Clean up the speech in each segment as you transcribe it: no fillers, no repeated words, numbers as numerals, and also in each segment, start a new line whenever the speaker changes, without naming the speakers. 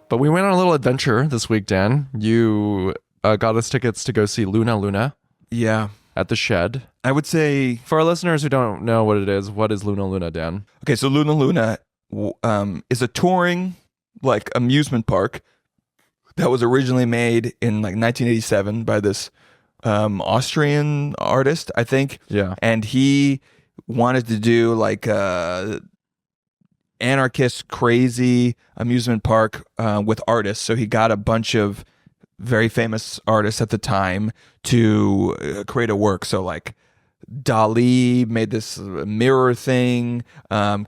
But we went on a little adventure this week, Dan. You got us tickets to go see Luna Luna
Yeah.
at the Shed.
I would say,
For our listeners who don't know what it is, what is Luna Luna, Dan?
okay, so Luna Luna is a touring, like, amusement park that was originally made in, like, 1987 by this Austrian artist, I think.
Yeah.
And he wanted to do, like, anarchist, crazy amusement park with artists. So he got a bunch of very famous artists at the time to create a work. So like Dali made this mirror thing.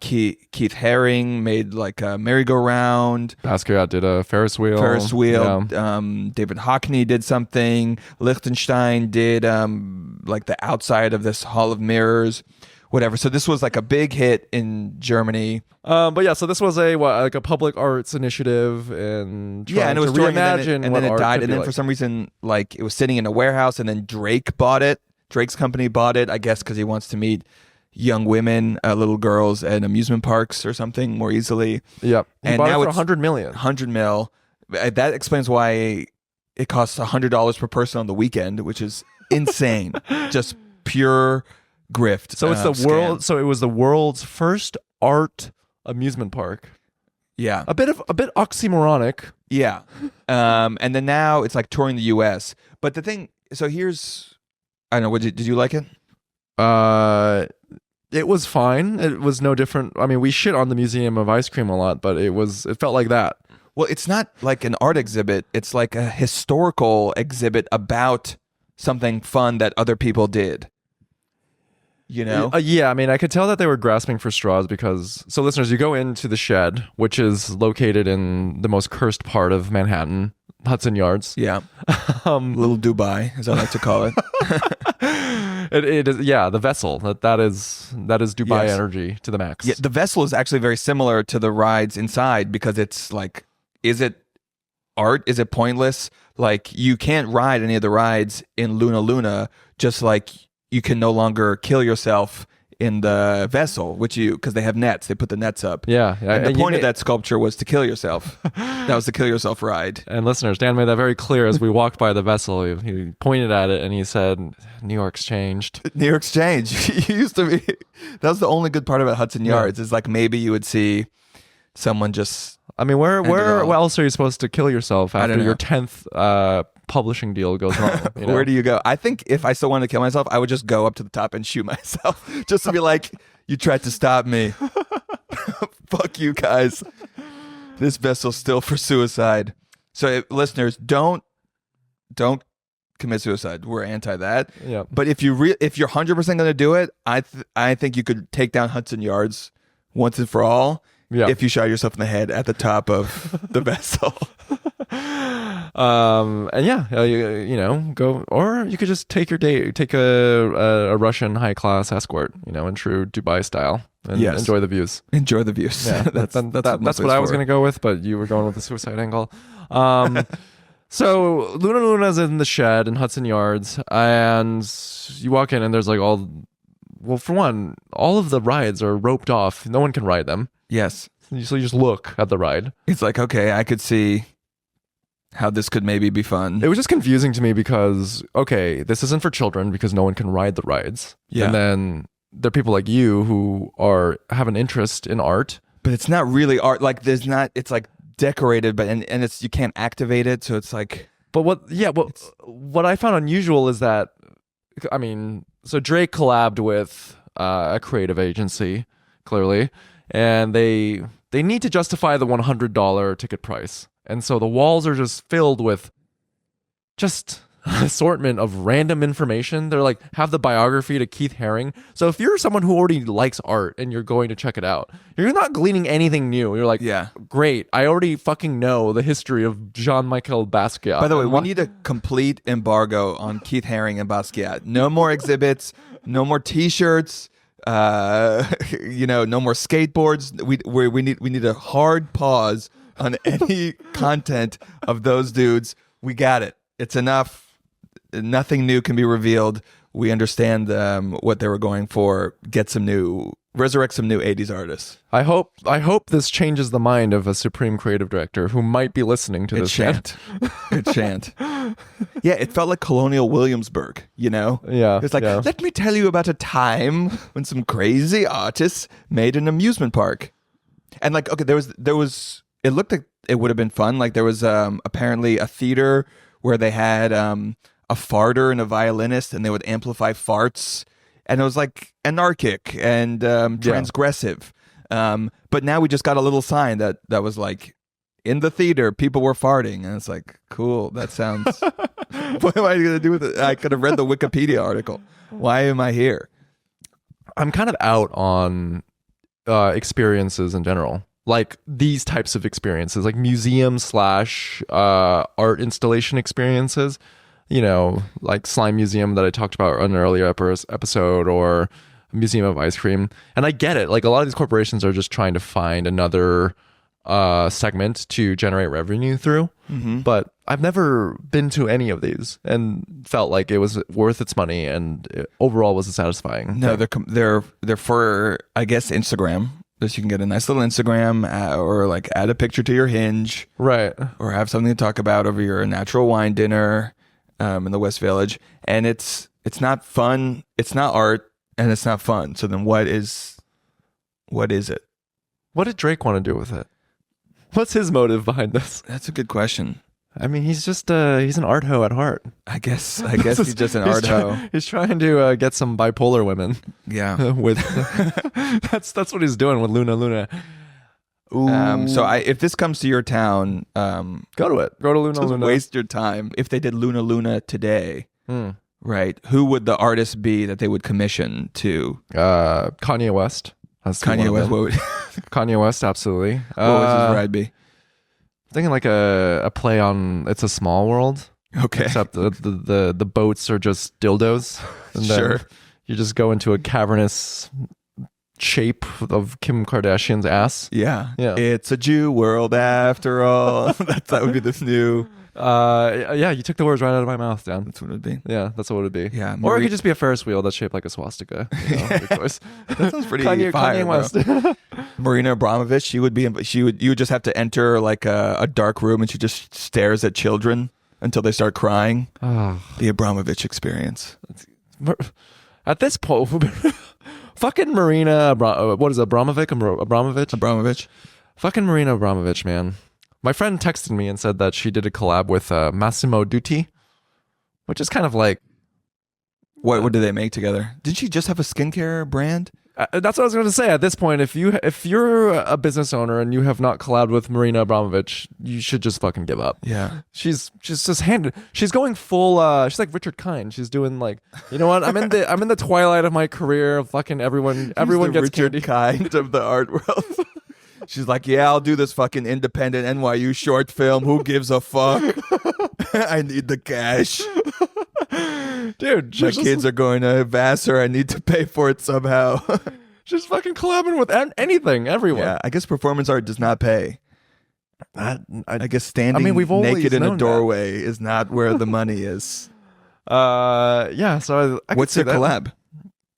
Keith Haring made like a merry-go-round.
Basquiat did a Ferris wheel.
Yeah. David Hockney did something. Liechtenstein did like the outside of this Hall of Mirrors. Whatever. So this was like a big hit in Germany.
But yeah, so this was like a public arts initiative and trying
and it was
to reimagine
and
what
then it
art
died.
could
And
be
then
like.
for some reason, like it was sitting in a warehouse, and then Drake bought it. Drake's company bought it, I guess, because he wants to meet young women, little girls at amusement parks or something more easily.
Yep. He
And
bought
now
it for
it's
$100 million.
100 mil. That explains why it costs $100 per person on the weekend, which is insane. Just pure grift.
So it's the world. So it was the world's first art amusement park.
Yeah.
A bit oxymoronic.
Yeah. And then now it's like touring the US. But the thing, so here's, I don't know, did you like it?
It was fine. It was no different. I mean, we shit on the Museum of Ice Cream a lot, but it felt like that.
Well, it's not like an art exhibit. It's like a historical exhibit about something fun that other people did. You know?
Yeah, I mean, I could tell that they were grasping for straws because, so listeners, you go into the Shed, which is located in the most cursed part of Manhattan, Hudson Yards.
Yeah. Little Dubai, as I like to call it.
It is, yeah, the vessel. That is Dubai
Yes.
energy to the max.
Yeah, the vessel is actually very similar to the rides inside because it's like, is it art? Is it pointless? Like, you can't ride any of the rides in Luna Luna, just like you can no longer kill yourself in the vessel, because they have nets. They put the nets up.
Yeah.
And the point of that sculpture was to kill yourself. That was the kill yourself ride.
And listeners, Dan made that very clear as we walked by the vessel. He pointed at it and he said, New York's changed.
New York's changed. You used to be. That was the only good part about Hudson Yards, is like maybe you would see someone just.
I mean, where else are you supposed to kill yourself after your 10th publishing deal goes wrong? You know?
Where do you go? I think if I still wanted to kill myself, I would just go up to the top and shoot myself, just to be like, you tried to stop me. Fuck you guys. This vessel's still for suicide. So listeners, don't commit suicide. We're anti that.
Yeah.
But if you're 100% going to do it, I think you could take down Hudson Yards once and for all.
Yeah.
If you shot yourself in the head at the top of the vessel.
And yeah, you know, go, or you could just take a Russian high class escort, you know, in true Dubai style, and enjoy the views.
Enjoy the views.
Yeah, that's what I was going to go with, but you were going with the suicide angle. So Luna Luna's in the Shed in Hudson Yards, and you walk in and there's like for one, all of the rides are roped off. No one can ride them.
Yes.
So you just look at the ride.
It's like, okay, I could see how this could maybe be fun.
It was just confusing to me because, okay, this isn't for children because no one can ride the rides.
Yeah.
And then there are people like you who have an interest in art.
But it's not really art. Like, it's like decorated, but and it's, you can't activate it. So it's like.
But what I found unusual is that, I mean, so Drake collabed with a creative agency, clearly, and they need to justify the $100 ticket price. And so the walls are just filled with just an assortment of random information. They're like, have the biography to Keith Haring. So if you're someone who already likes art and you're going to check it out, you're not gleaning anything new. You're like,
yeah,
great, I already fucking know the history of Jean-Michel Basquiat.
By the way, we need a complete embargo on Keith Haring and Basquiat. No more exhibits, no more t-shirts, no more skateboards. We need a hard pause on any content of those dudes. We got it. It's enough. Nothing new can be revealed. We understand what they were going for. Get some new resurrect some new 80s artists.
I hope this changes the mind of a supreme creative director who might be listening to this.
It shan't. Yeah, it felt like Colonial Williamsburg, you know?
Yeah.
It's like, let me tell you about a time when some crazy artists made an amusement park. And like, okay, there was it looked like it would have been fun. Like there was apparently a theater where they had a farter and a violinist, and they would amplify farts. And it was like anarchic and transgressive. But now we just got a little sign that was like, in the theater, people were farting. And it's like, cool, that sounds... What am I going to do with it? I could have read the Wikipedia article. Why am I here?
I'm kind of out on experiences in general. Like these types of experiences, like museum / art installation experiences. You know, like Slime Museum that I talked about on an earlier episode, or Museum of Ice Cream. And I get it. Like a lot of these corporations are just trying to find another segment to generate revenue through. Mm-hmm. But I've never been to any of these and felt like it was worth its money, and it overall was satisfying.
No, they're for, I guess, Instagram. So you can get a nice little Instagram or like add a picture to your Hinge.
Right.
Or have something to talk about over your natural wine dinner. In the West Village, and it's not fun, it's not art, and it's not fun. So then what is it?
What did Drake want to do with it? What's his motive behind this?
That's a good question.
I mean, he's just he's an art hoe at heart.
I guess he's just an art hoe.
He's trying to get some bipolar women.
Yeah.
With that's what he's doing with Luna. Ooh.
So if this comes to your town,
go to it. Go to Luna.
Waste your time. If they did Luna today, right? Who would the artist be that they would commission to?
Kanye West.
Kanye West.
Kanye West, absolutely.
What would his ride be?
I'm thinking like a play on "It's a Small World."
Okay.
Except the boats are just dildos. And
sure.
You just go into a cavernous shape of Kim Kardashian's ass.
Yeah. It's a Jew world after all. that would be this new.
Yeah, you took the words right out of my mouth, Dan.
That's what it would be.
Yeah, that's what it would be.
Yeah.
Or it could just be a Ferris wheel that's shaped like a swastika. You know, your choice.
That sounds pretty
Kanye West.
Marina Abramovich, you would just have to enter like a dark room, and she just stares at children until they start crying. The Abramovich experience.
At this point, fucking Marina, what is it, Abramovich? Fucking Marina Abramovich, man. My friend texted me and said that she did a collab with Massimo Dutti, which is kind of like...
What did they make together? Did she just have a skincare brand?
That's what I was going to say. At this point, if you're a business owner and you have not collabed with Marina Abramovich, you should just fucking give up.
Yeah,
she's going full. She's like Richard Kind. She's doing like, you know what? I'm in the twilight of my career. Fucking everyone gets
Richard Kind of the art world. She's like, yeah, I'll do this fucking independent NYU short film. Who gives a fuck? I need the cash.
Dude,
my kids are going to Vassar. I need to pay for it somehow.
She's fucking collabing with anything, everyone.
Yeah, I guess performance art does not pay. I guess standing naked in a doorway is not where the money is.
Yeah. So I
what's their collab?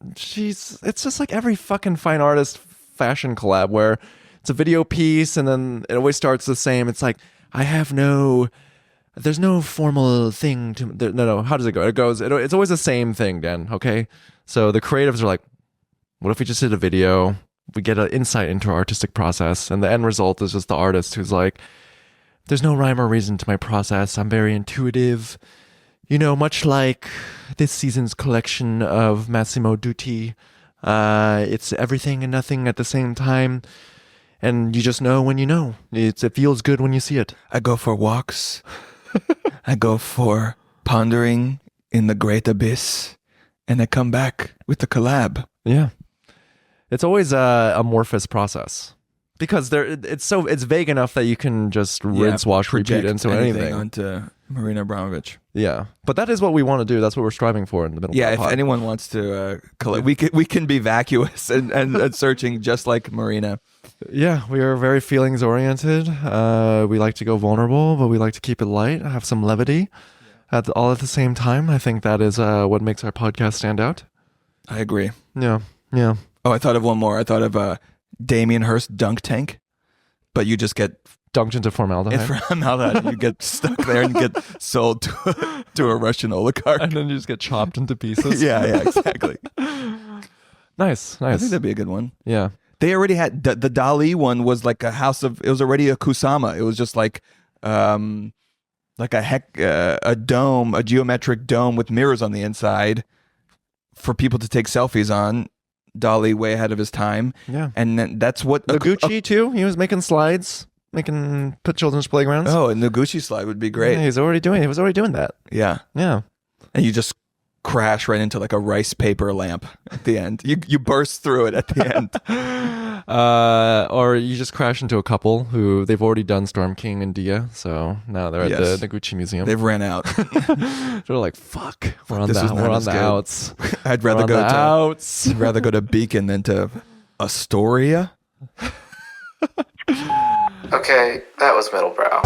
It's just like every fucking fine artist fashion collab where it's a video piece and then it always starts the same. It's like, there's no formal thing to... No. How does it go? It's always the same thing, Dan, okay? So the creatives are like, what if we just did a video? We get an insight into our artistic process, and the end result is just the artist who's like, there's no rhyme or reason to my process. I'm very intuitive. You know, much like this season's collection of Massimo Dutti. It's everything and nothing at the same time. And you just know when you know. It feels good when you see it.
I go for walks. I go for pondering in the great abyss, and I come back with the collab.
Yeah, it's always a amorphous process because it's vague enough that you can just rinse, wash, repeat into anything
onto Marina Abramovich.
Yeah, but that is what we want to do. That's what we're striving for in the middle.
Yeah, if anyone wants to collab, we can be vacuous and searching just like Marina.
Yeah, we are very feelings oriented. We like to go vulnerable, but we like to keep it light, have some levity all at the same time. I think that is what makes our podcast stand out.
I agree.
Yeah.
Oh, I thought of one more. I thought of Damien Hirst dunk tank, but you just get
Dunked into formaldehyde.
formaldehyde. You get stuck there and get sold to a Russian oligarch.
And then you just get chopped into pieces.
Yeah, exactly.
Nice.
I think that'd be a good one.
Yeah.
They already had the Dali one was like a house of. It was already a kusama. It was just like a dome, a geometric dome with mirrors on the inside for people to take selfies on. Dali way ahead of his time.
Yeah.
And then that's what
Noguchi too. He was making slides, put children's playgrounds.
Oh, and the Noguchi slide would be great.
Yeah, he was already doing that.
Yeah.
Yeah.
And you just crash right into like a rice paper lamp at the end. You burst through it at the end.
Or you just crash into a couple who they've already done Storm King and Dia, so now they're at the Noguchi Museum.
They've ran out.
They're like, "Fuck, we're on
This was not
the
as good.
outs."
I'd rather
I'd
rather go to Beacon than to Astoria.
Okay, that was Middlebrow.